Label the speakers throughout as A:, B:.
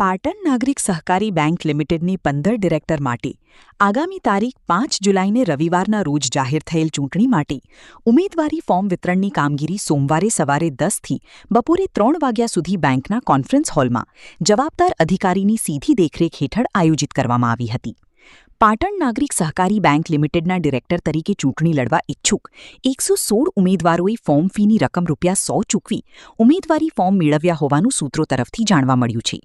A: પાટણ નાગરિક સહકારી bank લિમિટેડની 15 director માટે આગામી તારીખ 5 જુલાઈને રવિવારના રોજ જાહેર થયેલ ચૂંટણી માટે ઉમેદવારી ફોર્મ વિતરણની કામગીરી સોમવારે સવારે 10થી બપોરે 3 વાગ્યા સુધી બેંકના કોન્ફરન્સ હોલમાં જવાબદાર અધિકારીની સીધી દેખરેખ હેઠળ આયોજિત કરવામાં આવી હતી. પાટણ નાગરિક સહકારી બેંક લિમિટેડના ડિરેક્ટર તરીકે ચૂંટણી લડવા ઇચ્છુક 116 ઉમેદવારોએ ફોર્મ ફીની રકમ ₹100 ચૂકવી ઉમેદવારી ફોર્મ મેળવ્યા હોવાનું સૂત્રો તરફથી જાણવા મળ્યું છે.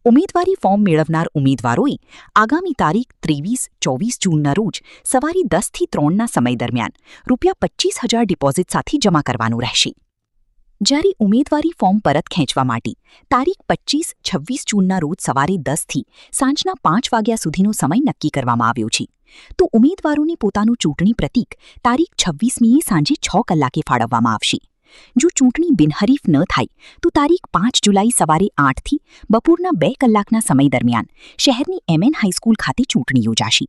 A: ઉમેદવારી ફોર્મ મેળવનાર ઉમેદવારોએ આગામી તારીખ 23-24 જૂનના રોજ સવારે 10થી 3ના સમય દરમિયાન ₹25,000 ડિપોઝિટ સાથે જમા કરવાનું રહેશે. જ્યારે ઉમેદવારી ફોર્મ પરત ખેંચવા માટે તારીખ 25-26 જૂનના રોજ સવારે 10થી સાંજના 5 વાગ્યા સુધીનો સમય નક્કી કરવામાં આવ્યો છે, તો ઉમેદવારોને પોતાનું ચૂંટણી પ્રતીક તારીખ 26મીએ સાંજે 6 કલાકે ફાળવવામાં આવશે. જો ચૂંટણી બિનહરીફ ન થાય તો તારીખ 5 જુલાઈ સવારે 8થી બપોરના 2 કલાકના સમય દરમિયાન શહેરની MN હાઈસ્કૂલ ખાતે ચૂંટણી યોજાશે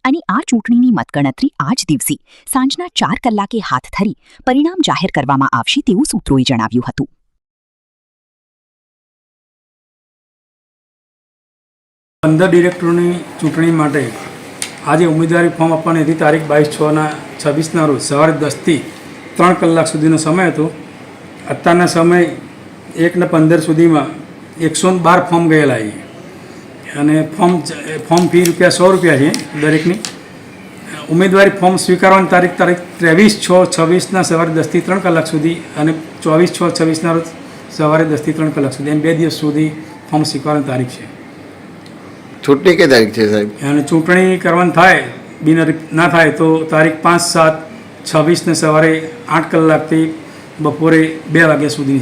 A: અને આ ચૂંટણીની મતગણતરી આ જ દિવસે સાંજના 4 કલાકે હાથ ધરી પરિણામ જાહેર કરવામાં આવશે તેવું સૂત્રોએ જણાવ્યું હતું.
B: પંદર ડિરેક્ટરોની ચૂંટણી માટે આજે ઉમેદવારી ફોર્મ આપવાની હતી. તારીખ 22/6/26ના રોજ સવારે 10થી 3 કલાક સુધીનો સમય હતો. અત્યારના સમય 1:15 સુધીમાં 112 ફોર્મ ગયેલા છે અને ફોર્મ ફી ₹100 છે દરેકની. ઉમેદવારી ફોર્મ સ્વીકારવાની તારીખ 23/6/26ના સવારે 10થી 3 કલાક સુધી અને 24/6/26ના રોજ સવારે 10થી 3 કલાક સુધી, એમ 2 દિવસ સુધી ફોર્મ સ્વીકારવાની તારીખ છે.
C: ચૂંટણી કઈ તારીખ છે સાહેબ?
B: અને ચૂંટણી કરવાની થાય બિનહરીફ ના થાય તો તારીખ 5-7/26ને સવારે 8 કલાકથી બપોરે 2 વાગ્યા સુધી.